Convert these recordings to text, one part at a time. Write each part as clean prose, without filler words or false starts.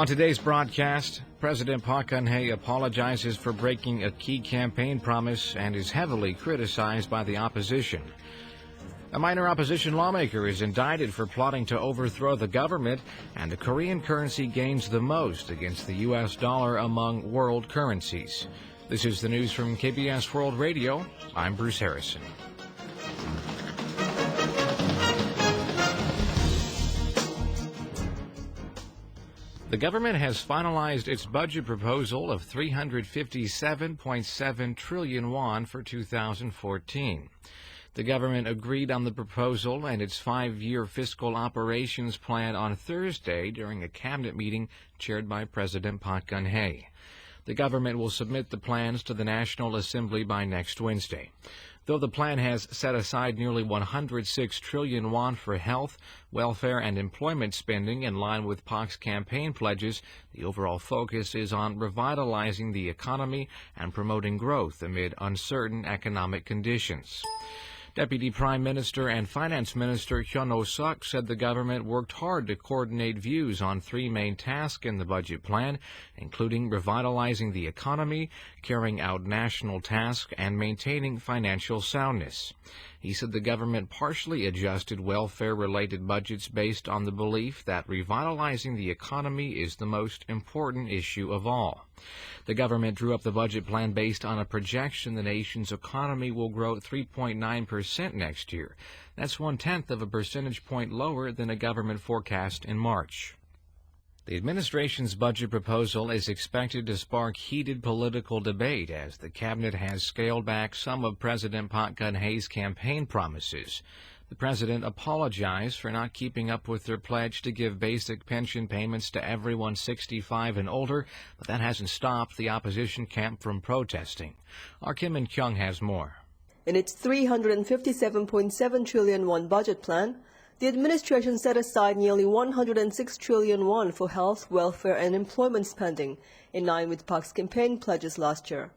On today's broadcast, President Park Geun-hye apologizes for breaking a key campaign promise and is heavily criticized by the opposition. A minor opposition lawmaker is indicted for plotting to overthrow the government, and the Korean currency gains the most against the U.S. dollar among world currencies. This is the news from KBS World Radio. I'm Bruce Harrison. The government has finalized its budget proposal of 357.7 trillion won for 2014. The government agreed on the proposal and its 5-year fiscal operations plan on Thursday during a cabinet meeting chaired by President Park Geun-hye. The government will submit the plans to the National Assembly by next Wednesday. Though the plan has set aside nearly 106 trillion won for health, welfare, and employment spending in line with Park's campaign pledges, the overall focus is on revitalizing the economy and promoting growth amid uncertain economic conditions. Deputy Prime Minister and Finance Minister Hyun Oh-suk said the government worked hard to coordinate views on 3 main tasks in the budget plan, including revitalizing the economy, carrying out national tasks, and maintaining financial soundness. He said the government partially adjusted welfare-related budgets based on the belief that revitalizing the economy is the most important issue of all. The government drew up the budget plan based on a projection the nation's economy will grow 3.9% next year. That's 1/10 of a percentage point lower than a government forecast in March. The administration's budget proposal is expected to spark heated political debate as the cabinet has scaled back some of President Park Geun-hye's campaign promises. The president apologized for not keeping up with their pledge to give basic pension payments to everyone 65 and older, but that hasn't stopped the opposition camp from protesting. Our Kim In-kyung has more. In its 357.7 trillion won budget plan, the administration set aside nearly 106 trillion won for health, welfare, and employment spending, in line with Park's campaign pledges last year.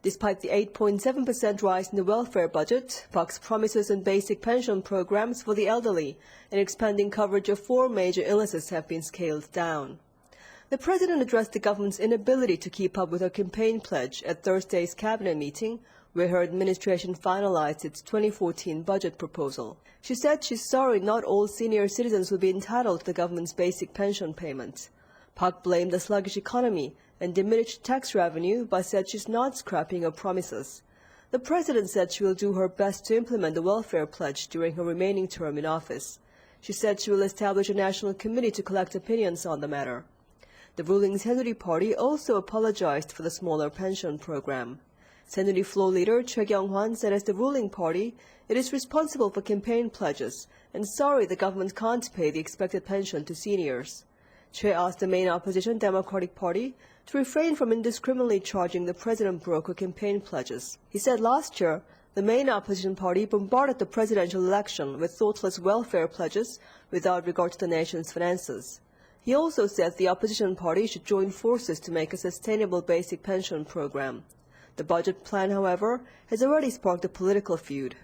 Despite the 8.7% rise in the welfare budget, Park's promises on basic pension programs for the elderly and expanding coverage of 4 major illnesses have been scaled down. The president addressed the government's inability to keep up with her campaign pledge at Thursday's cabinet meeting, where her administration finalized its 2014 budget proposal. She said she's sorry not all senior citizens will be entitled to the government's basic pension payments. Park blamed the sluggish economy and diminished tax revenue, but said she's not scrapping her promises. The president said she will do her best to implement the welfare pledge during her remaining term in office. She said she will establish a national committee to collect opinions on the matter. The ruling Saenuri Party also apologized for the smaller pension program. Saenuri floor leader Choi Kyung-hwan said as the ruling party, it is responsible for campaign pledges and sorry the government can't pay the expected pension to seniors. Choi asked the main opposition Democratic Party to refrain from indiscriminately charging the president broke her campaign pledges. He said last year, the main opposition party bombarded the presidential election with thoughtless welfare pledges without regard to the nation's finances. He also said the opposition party should join forces to make a sustainable basic pension program. The budget plan, however, has already sparked a political feud.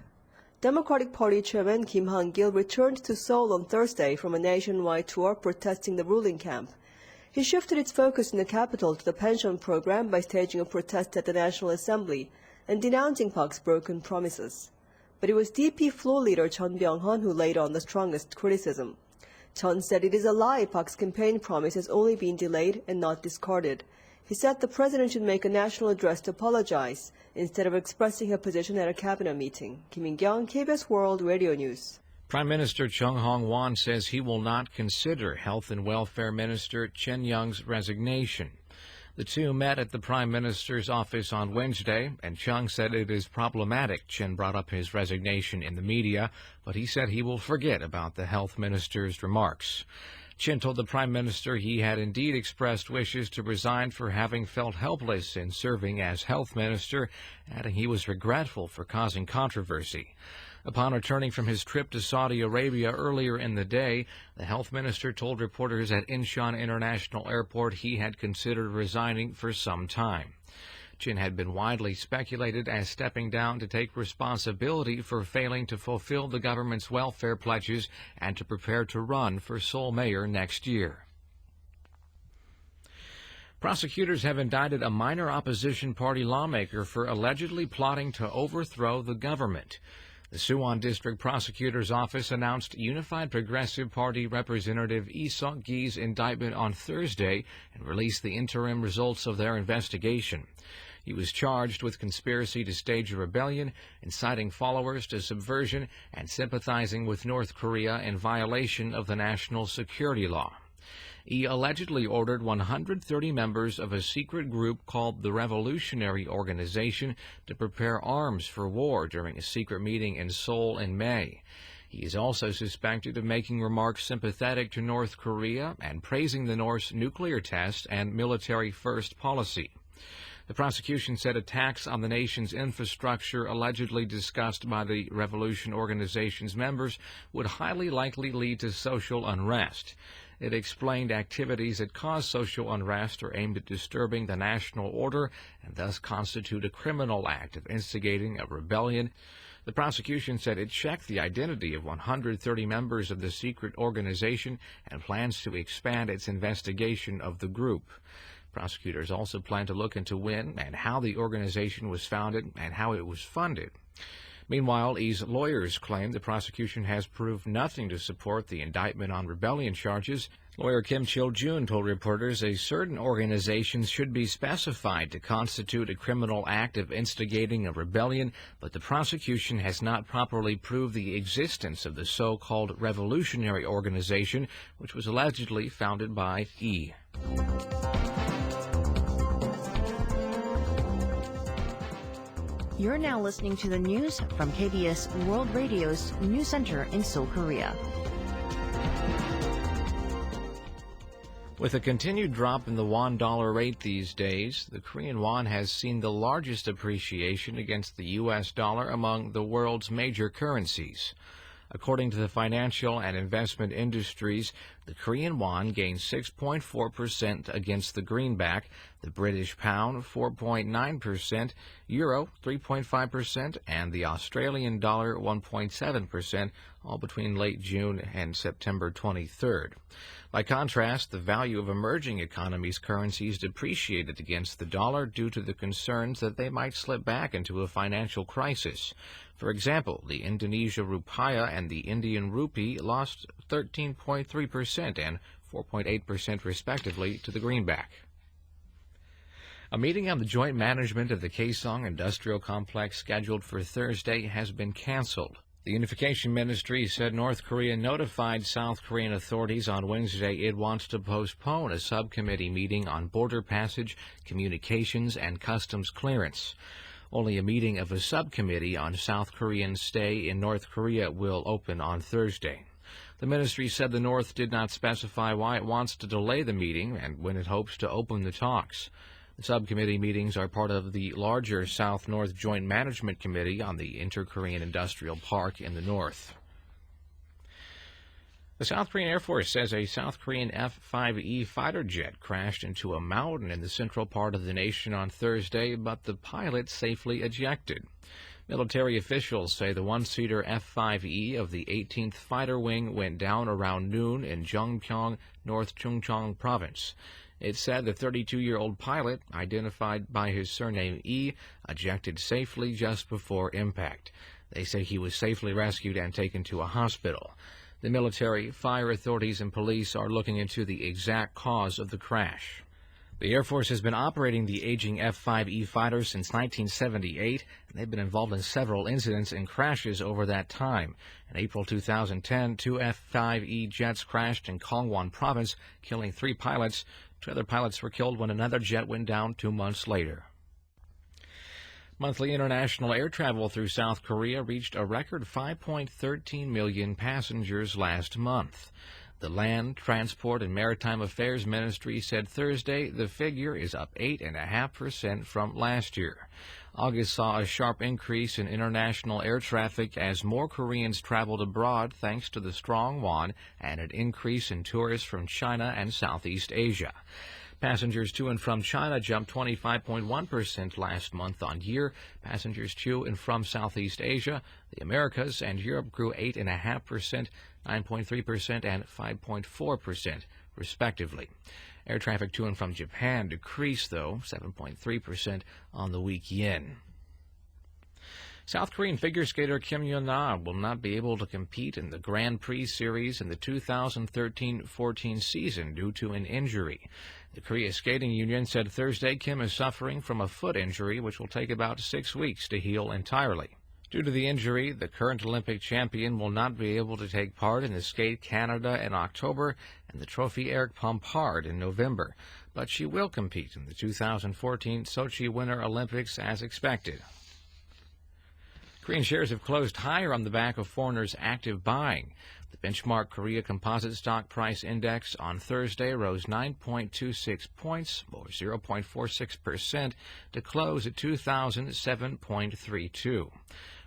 Democratic Party Chairman Kim Han-gil returned to Seoul on Thursday from a nationwide tour protesting the ruling camp. He shifted its focus in the capital to the pension program by staging a protest at the National Assembly and denouncing Park's broken promises. But it was DP floor leader Chun Byung-hun who laid on the strongest criticism. Chun said it is a lie Park's campaign promise has only been delayed and not discarded. He said the president should make a national address to apologize instead of expressing her position at a cabinet meeting. Kim In-kyung, KBS World Radio News. Prime Minister Chung Hong-won says he will not consider Health and Welfare Minister Chen Young's resignation. The two met at the Prime Minister's office on Wednesday, and Chung said it is problematic Chen brought up his resignation in the media, but he said he will forget about the health minister's remarks. Chen told the Prime Minister he had indeed expressed wishes to resign for having felt helpless in serving as health minister, adding he was regretful for causing controversy. Upon returning from his trip to Saudi Arabia earlier in the day, the health minister told reporters at Incheon International Airport he had considered resigning for some time. Chen had been widely speculated as stepping down to take responsibility for failing to fulfill the government's welfare pledges and to prepare to run for Seoul mayor next year. Prosecutors have indicted a minor opposition party lawmaker for allegedly plotting to overthrow the government. The Suwon District Prosecutor's Office announced Unified Progressive Party Representative Lee Seok-gi's indictment on Thursday and released the interim results of their investigation. He was charged with conspiracy to stage a rebellion, inciting followers to subversion, and sympathizing with North Korea in violation of the national security law. He allegedly ordered 130 members of a secret group called the Revolutionary Organization to prepare arms for war during a secret meeting in Seoul in May. He is also suspected of making remarks sympathetic to North Korea and praising the North's nuclear test and military-first policy. The prosecution said attacks on the nation's infrastructure allegedly discussed by the Revolution Organization's members would highly likely lead to social unrest. It explained activities that cause social unrest are aimed at disturbing the national order and thus constitute a criminal act of instigating a rebellion. The prosecution said it checked the identity of 130 members of the secret organization and plans to expand its investigation of the group. Prosecutors also plan to look into when and how the organization was founded and how it was funded. Meanwhile, Lee's lawyers claim the prosecution has proved nothing to support the indictment on rebellion charges. Lawyer Kim Chil-jun told reporters a certain organizations should be specified to constitute a criminal act of instigating a rebellion, but the prosecution has not properly proved the existence of the so-called Revolutionary Organization, which was allegedly founded by Lee. You're now listening to the news from KBS World Radio's News Center in Seoul, Korea. With a continued drop in the won-dollar rate these days, the Korean won has seen the largest appreciation against the U.S. dollar among the world's major currencies. According to the financial and investment industries, the Korean won gained 6.4% against the greenback, the British pound 4.9%, euro 3.5%, and the Australian dollar 1.7%, all between late June and September 23rd. By contrast, the value of emerging economies' currencies depreciated against the dollar due to the concerns that they might slip back into a financial crisis. For example, the Indonesia rupiah and the Indian rupee lost 13.3% and 4.8% respectively to the greenback. A meeting on the joint management of the Kaesong Industrial Complex scheduled for Thursday has been canceled. The Unification Ministry said North Korea notified South Korean authorities on Wednesday it wants to postpone a subcommittee meeting on border passage, communications, and customs clearance. Only a meeting of a subcommittee on South Korean stay in North Korea will open on Thursday. The ministry said the North did not specify why it wants to delay the meeting and when it hopes to open the talks. The subcommittee meetings are part of the larger South-North Joint Management Committee on the Inter-Korean Industrial Park in the north. The South Korean Air Force says a South Korean F-5E fighter jet crashed into a mountain in the central part of the nation on Thursday, but the pilot safely ejected. Military officials say the one-seater F-5E of the 18th Fighter Wing went down around noon in Jeongpyeong, North Chungcheong Province. It said the 32-year-old pilot, identified by his surname E, ejected safely just before impact. They say he was safely rescued and taken to a hospital. The military, fire authorities, and police are looking into the exact cause of the crash. The Air Force has been operating the aging F-5E fighter since 1978, and they've been involved in several incidents and crashes over that time. In April 2010, 2 F-5E jets crashed in Gangwon Province, killing 3 pilots. 2 other pilots were killed when another jet went down 2 months later. Monthly international air travel through South Korea reached a record 5.13 million passengers last month. The Land, Transport, and Maritime Affairs Ministry said Thursday the figure is up 8.5% from last year. August saw a sharp increase in international air traffic as more Koreans traveled abroad thanks to the strong won and an increase in tourists from China and Southeast Asia. Passengers to and from China jumped 25.1% last month on year. Passengers to and from Southeast Asia, the Americas, and Europe grew 8.5%, 9.3%, and 5.4%, respectively. Air traffic to and from Japan decreased, though, 7.3% on the week yen. South Korean figure skater Kim Yeon-na will not be able to compete in the Grand Prix series in the 2013-14 season due to an injury. The Korea Skating Union said Thursday Kim is suffering from a foot injury which will take about 6 weeks to heal entirely. Due to the injury, the current Olympic champion will not be able to take part in the Skate Canada in October and the Trophy Eric Pompard in November, but she will compete in the 2014 Sochi Winter Olympics as expected. Korean shares have closed higher on the back of foreigners' active buying. The benchmark Korea Composite Stock Price Index on Thursday rose 9.26 points, or 0.46%, to close at 2,007.32.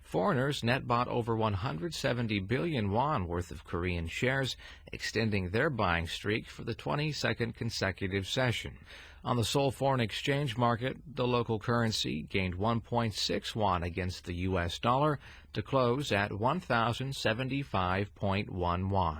Foreigners net bought over 170 billion won worth of Korean shares, extending their buying streak for the 22nd consecutive session. On the Seoul Foreign Exchange Market, the local currency gained 1.6 won against the U.S. dollar to close at 1,075.1 won.